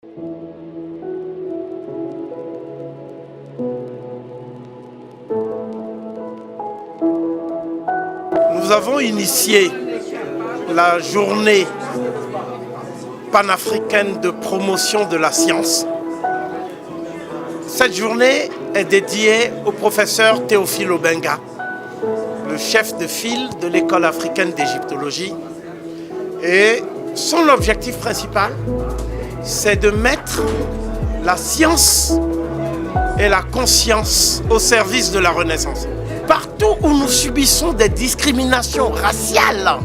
Nous avons initié la journée panafricaine de promotion de la science. Cette journée est dédiée au professeur Théophile Obenga, le chef de file de l'école africaine d'égyptologie. Et son objectif principal, c'est de mettre la science et la conscience au service de la Renaissance. Partout où nous subissons des discriminations raciales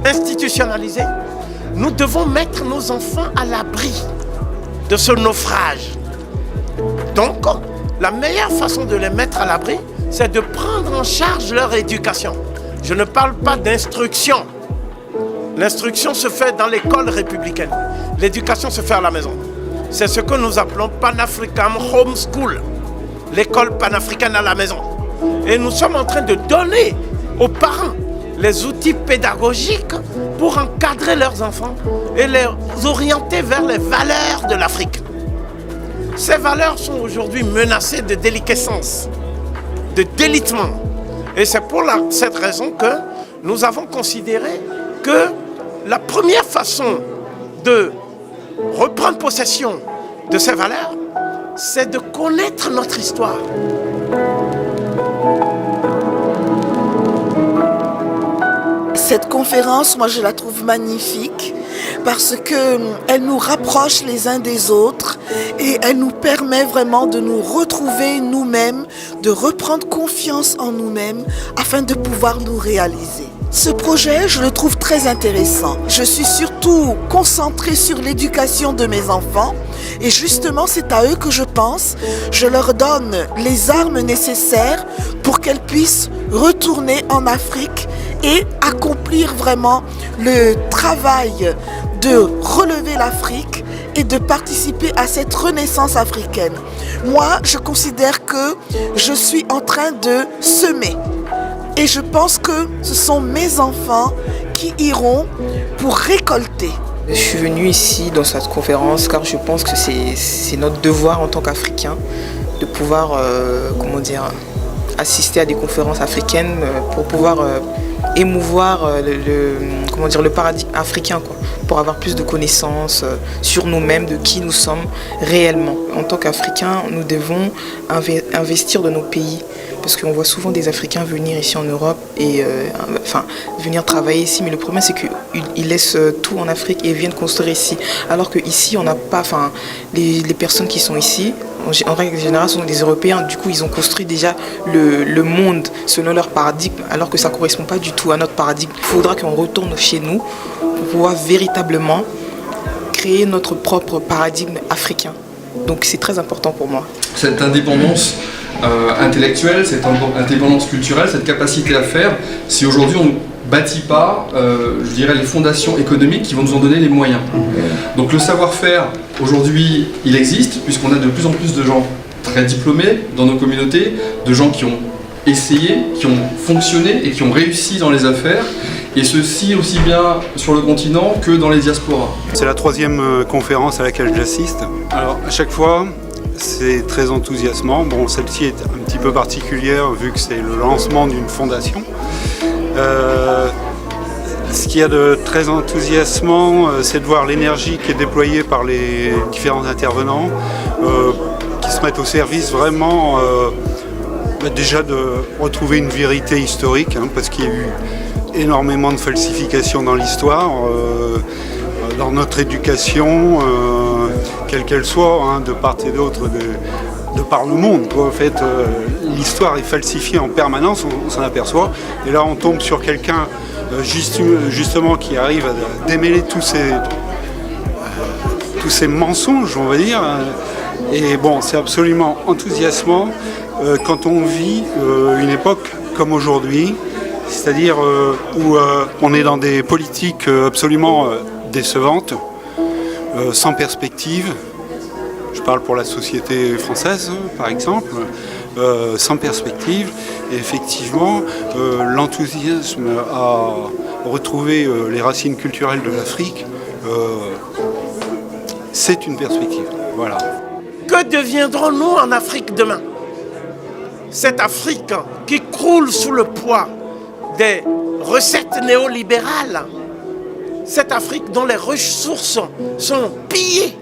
institutionnalisées, nous devons mettre nos enfants à l'abri de ce naufrage. Donc, la meilleure façon de les mettre à l'abri, c'est de prendre en charge leur éducation. Je ne parle pas d'instruction. L'instruction se fait dans l'école républicaine. L'éducation se fait à la maison. C'est ce que nous appelons Pan-African Home School, l'école panafricaine à la maison. Et nous sommes en train de donner aux parents les outils pédagogiques pour encadrer leurs enfants et les orienter vers les valeurs de l'Afrique. Ces valeurs sont aujourd'hui menacées de déliquescence, de délitement. Et c'est pour cette raison que nous avons considéré que la première façon de reprendre possession de ces valeurs, c'est de connaître notre histoire. Cette conférence, moi je la trouve magnifique parce qu'elle nous rapproche les uns des autres et elle nous permet vraiment de nous retrouver nous-mêmes, de reprendre confiance en nous-mêmes afin de pouvoir nous réaliser. Ce projet, je le trouve très intéressant. Je suis surtout concentrée sur l'éducation de mes enfants et justement c'est à eux que je pense. Je leur donne les armes nécessaires pour qu'elles puissent retourner en Afrique et accomplir vraiment le travail de relever l'Afrique et de participer à cette renaissance africaine. Moi, je considère que je suis en train de semer. Et je pense que ce sont mes enfants qui iront pour récolter. Je suis venue ici dans cette conférence car je pense que c'est notre devoir en tant qu'Africains de pouvoir assister à des conférences africaines pour pouvoir émouvoir le paradigme africain, pour avoir plus de connaissances sur nous-mêmes, de qui nous sommes réellement. En tant qu'Africains, nous devons investir dans nos pays. Parce qu'on voit souvent des Africains venir ici en Europe et venir travailler ici. Mais le problème, c'est qu'ils laissent tout en Afrique et viennent construire ici. Alors qu'ici, on n'a pas... Les personnes qui sont ici, en règle générale, sont des Européens. Du coup, ils ont construit déjà le monde selon leur paradigme, alors que ça ne correspond pas du tout à notre paradigme. Il faudra qu'on retourne chez nous pour pouvoir véritablement créer notre propre paradigme africain. Donc c'est très important pour moi. Cette indépendance intellectuelle, cette indépendance culturelle, cette capacité à faire, si aujourd'hui on ne bâtit pas, les fondations économiques qui vont nous en donner les moyens. Donc le savoir-faire, aujourd'hui, il existe, puisqu'on a de plus en plus de gens très diplômés dans nos communautés, de gens qui ont essayé, qui ont fonctionné et qui ont réussi dans les affaires, et ceci aussi bien sur le continent que dans les diasporas. C'est la 3e conférence à laquelle j'assiste. Alors à chaque fois, c'est très enthousiasmant. Bon, celle-ci est un petit peu particulière vu que c'est le lancement d'une fondation. Ce qu'il y a de très enthousiasmant, c'est de voir l'énergie qui est déployée par les différents intervenants, qui se mettent au service vraiment déjà de retrouver une vérité historique, parce qu'il y a eu énormément de falsifications dans l'histoire, dans notre éducation, quelle qu'elle soit, de part et d'autre de par le monde. En fait, l'histoire est falsifiée en permanence, on s'en aperçoit. Et là, on tombe sur quelqu'un justement qui arrive à démêler tous ces mensonges, on va dire. Et bon, c'est absolument enthousiasmant quand on vit une époque comme aujourd'hui, c'est-à-dire où on est dans des politiques absolument décevantes, sans perspective. Je parle pour la société française, par exemple, sans perspective. Et effectivement, l'enthousiasme à retrouver les racines culturelles de l'Afrique, c'est une perspective. Voilà. Que deviendrons-nous en Afrique demain? Cette Afrique qui croule sous le poids des recettes néolibérales, cette Afrique dont les ressources sont pillées,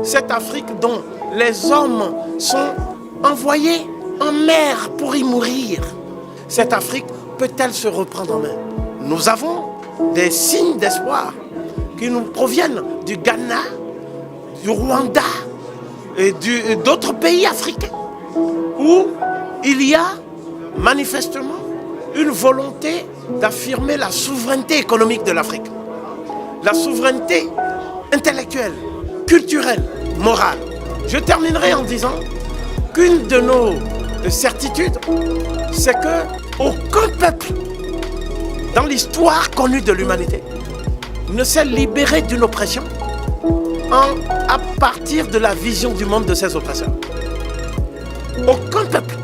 cette Afrique dont les hommes sont envoyés en mer pour y mourir, cette Afrique peut-elle se reprendre en main? Nous avons des signes d'espoir qui nous proviennent du Ghana, du Rwanda et d'autres pays africains où il y a manifestement une volonté d'affirmer la souveraineté économique de l'Afrique, la souveraineté intellectuelle, culturelle, morale. Je terminerai en disant qu'une de nos certitudes, c'est qu'aucun peuple dans l'histoire connue de l'humanité ne s'est libéré d'une oppression à partir de la vision du monde de ses oppresseurs. Aucun peuple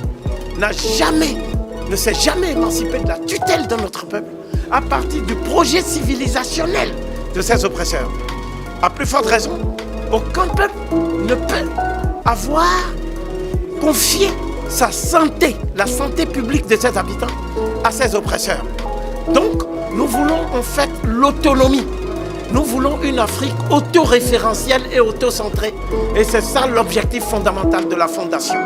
ne s'est jamais émancipé de la tutelle de notre peuple à partir du projet civilisationnel de ses oppresseurs. À plus forte raison, aucun peuple ne peut avoir confié sa santé, la santé publique de ses habitants, à ses oppresseurs. Donc, nous voulons en fait l'autonomie. Nous voulons une Afrique autoréférentielle et autocentrée. Et c'est ça l'objectif fondamental de la Fondation.